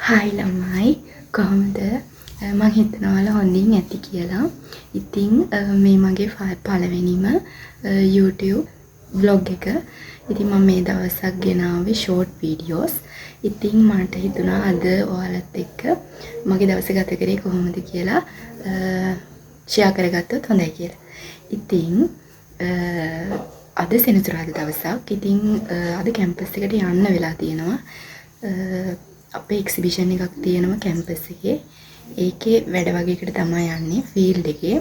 Hi ළමයි කොහොමද මම හිතනවා ඔයාලා හොඳින් ඇති කියලා. ඉතින් මේ මගේ පළවෙනිම YouTube vlog එක. ඉතින් මම මේ දවසක් ගෙනාවේ short videos. ඉතින් මට හිතුණා අද ඔයාලත් එක්ක මගේ දවස ගත කරේ කොහොමද කියලා share කරගත්තොත් හොඳයි කියලා. ඉතින් අද සෙනසුරාදා දවසක්. ඉතින් අද කැම්පස් එකට යන්න වෙලා තියෙනවා. අපේ එක්සිබිෂන් එකක් තියෙනවා කැම්පස් එකේ. ඒකේ වැඩ වගේකට තමයි යන්නේ ෆීල්ඩ් එකේ.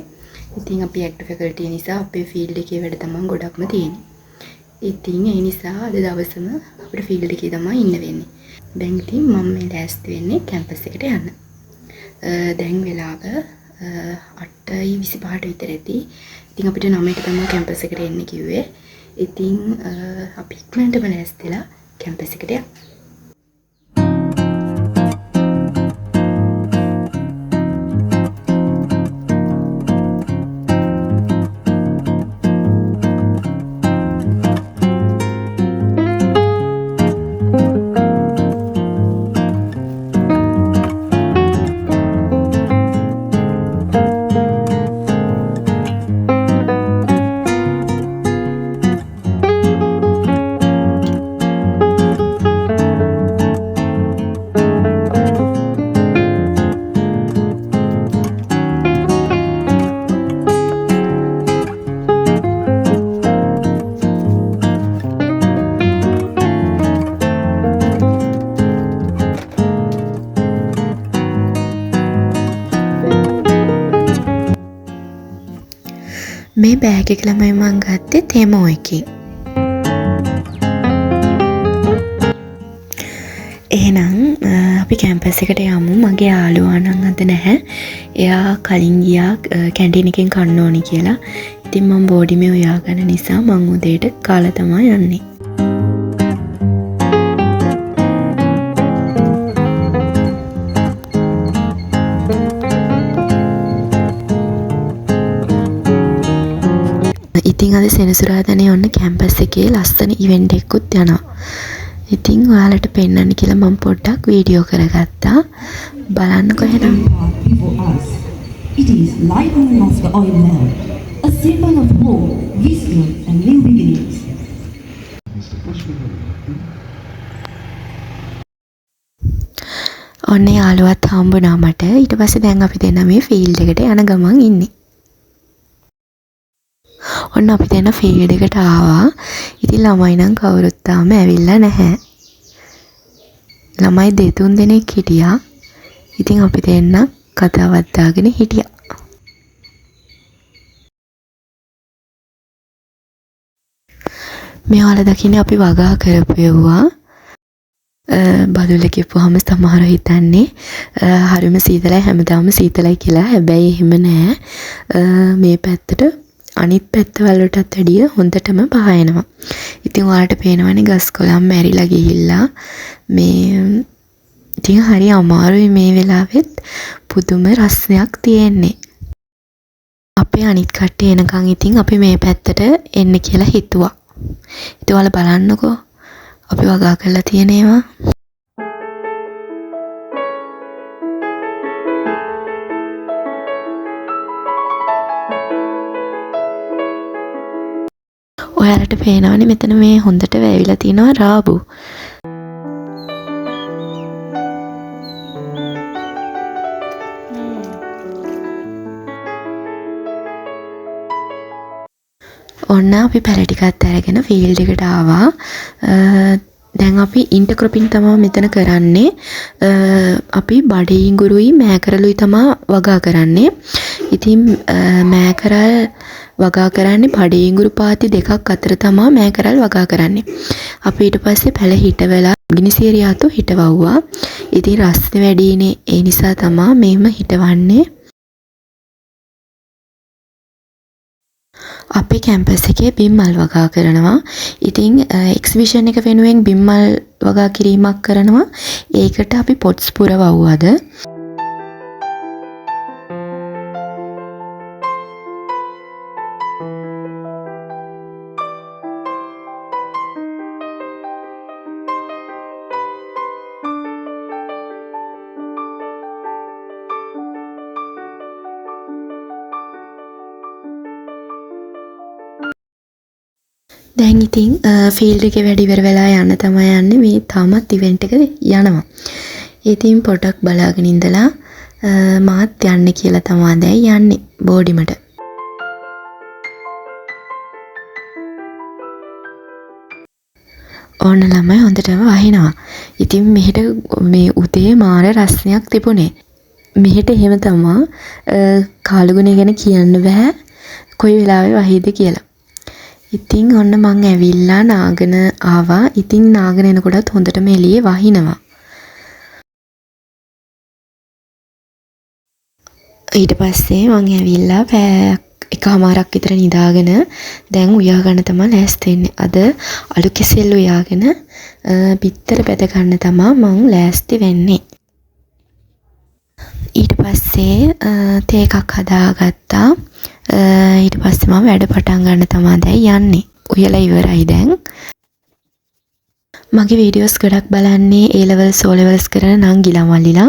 ඉතින් අපි ඇක්ටිව් ෆැකල්ටි නිසා අපේ ෆීල්ඩ් එකේ වැඩ තමයි ගොඩක්ම තියෙන්නේ. ඉතින් ඒ නිසා අද දවසම අපිට ෆීල්ඩ් එකේ තමයි ඉන්න වෙන්නේ. දැන් ඉතින් මම මේ ලෑස්ති වෙන්නේ කැම්පස් එකට යන්න. දැන් වෙලාව 8:25ට විතර ඇති. ඉතින් අපිට 9ට තමයි කැම්පස් එකට එන්න කිව්වේ. ඉතින් අපි ඉක්මනටම ලෑස්තිලා කැම්පස් එකට යමු. මේ බෑග් එක ළමයි මං ගත්තේ තෙමෝ එකේ. එහෙනම් අපි කැම්පස් එකට යමු. මගේ යාළුවා නම් අද නැහැ. එයා කලින් ගියා කැන්ටින් එකෙන් කන්න ඕනි කියලා. ඉතින් මම බෝඩි මේ උයාගන්න නිසා මං උදේට කාලා තමයි යන්නේ. ඉතින් අද සෙනසුරාදානේ ඔන්න කැම්පස් එකේ ලස්සන ඉවෙන්ට් එකකුත් යනවා. ඉතින් ඔයාලට පෙන්වන්න කියලා මම පොඩ්ඩක් වීඩියෝ කරගත්තා. බලන්නකෝ එහෙනම්. It is lightning of the oil lamp, a symbol of hope, wisdom and new beginnings. ඔන්න යාළුවත් හම්බුණා මට. ඊට පස්සේ දැන් අපි දෙන්න මේ ෆීල්ඩ් එකට යන ගමන් ඉන්නේ. ඔන්න අපි දෙන්න ෆීල්ඩ් එකට ආවා. ඉතින් ළමයි නම් කවුරුත් තාම ඇවිල්ලා නැහැ. ළමයි දෙතුන් දෙනෙක් හිටියා. ඉතින් අපි දෙන්න කතාවක් දාගෙන හිටියා. මේ ඔයාලා දකින්නේ අපි වගා කරපුවා. බදුල්ල කිව්වහම සමහරව හිතන්නේ හරිම සීතලයි හැමදාම සීතලයි කියලා. හැබැයි එහෙම නෑ. මේ පැත්තට අනිත් පැත්තවල වලටත් වැඩිය හොඳටම පහයනවා. ඉතින් ඔයාලට පේනවනේ ගස් කොළන් මැරිලා ගිහිල්ලා මේ ඉතින් හරි අමාරුයි මේ වෙලාවෙත් පුදුම රස්නයක් තියෙන්නේ. අපේ අනිත් කට්ටිය එනකන් ඉතින් අපි මේ පැත්තට එන්න කියලා හිතුවා. ඉතින් ඔයාලා බලන්නකෝ අපි වගා කරලා තියෙන ඒවා. ඔයාලට පේනවනේ මෙතන මේ හොඳට වැවිලා තියෙනවා රාබු. ඔන්න අපි පැල ටිකත් අරගෙන ෆීල්ඩ් එකට ආවා. දැන් අපි ඉන්ටර්ක්‍රොපින් තමයි මෙතන කරන්නේ. අපි බඩඉඟුරුයි මෑකරලුයි තමයි වගා කරන්නේ. ඉතින් මෑකරල් වගා කරන්නේ බඩඉඟුරු පාති දෙකක් අතර තමයි මෑකරල් වගා කරන්නේ. අපි ඊට පස්සේ පැල හිටවලා ගිනිසිරියාතු හිටවවුවා. ඉතින් රස්නේ වැඩිනේ ඒ නිසා තමයි මෙහෙම හිටවන්නේ. අපේ කැම්පස් එකේ බිම්මල් වගා කරනවා. ඉතින් එක්සිබිෂන් එක වෙනුවෙන් බිම්මල් වගා කිරීමක් කරනවා. ඒකට අපි පොට්ස් පුරවවුවද. දැන් ඉතින් ෆීල්ඩ් එකේ වැඩ ඉවර වෙලා යන්න තමයි යන්නේ. මේ තාමත් ඉවෙන්ට් එක යනවා. ඉතින් පොඩක් බලාගෙන ඉඳලා මාත් යන්න කියලා තමයි දැන් යන්නේ බෝඩිමට. ඕන ළමයි හොඳටම වහිනවා. ඉතින් මෙහෙට මේ උදේ මාර රස්නයක් තිබුණේ. මෙහෙට එහෙම තමයි කාලුගුණේ ගැන කියන්න බෑ කොයි වෙලාවෙ වහිද කියලා. ඉතින් ඔන්න මං ඇවිල්ලා නාගෙන ආවා. ඉතින් නාගෙන එනකොටත් හොඳටම එළියේ වහිනවා. ඊට පස්සේ මං ඇවිල්ලා එකමාරක් විතර නිදාගෙන දැන් උයා ගන්න තමයි ලෑස්ති වෙන්නේ. අද අලු කෙසෙල් උයාගෙන පිටතට බැද ගන්න තමයි මං ලෑස්ති වෙන්නේ. ඊට පස්සේ තේ එකක් හදාගත්තා. ඊට පස්සේ මම වැඩ පටන් ගන්න තමයි දැන් යන්නේ. උයලා ඉවරයි දැන්. මගේ වීඩියෝස් ගොඩක් බලන්නේ A levels O levels කරන නංගිලා මල්ලිලා.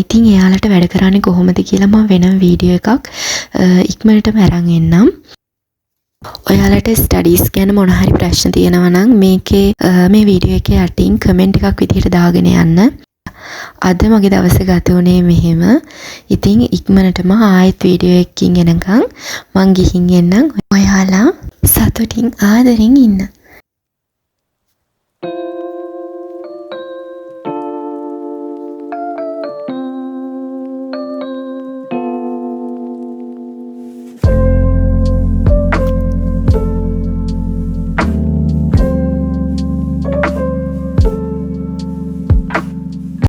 ඉතින් එයාලට වැඩ කරන්නේ කොහොමද කියලා මම වෙනම වීඩියෝ එකක් ඉක්මනටම අරන් එන්නම්. ඔයාලට ස්ටඩීස් ගැන මොන හරි ප්‍රශ්න තියෙනවා නම් මේකේ මේ වීඩියෝ එකේ යටින් කමෙන්ට් එකක් විදිහට දාගෙන යන්න. අද මගේ දවස ගත වුණේ මෙහෙම. ඉතින් ඉක්මනටම ආයෙත් වීඩියෝ එකකින් එනකම් මං ගිහින් එන්නම්. ඔයාලා සතුටින් ආදරෙන් ඉන්න.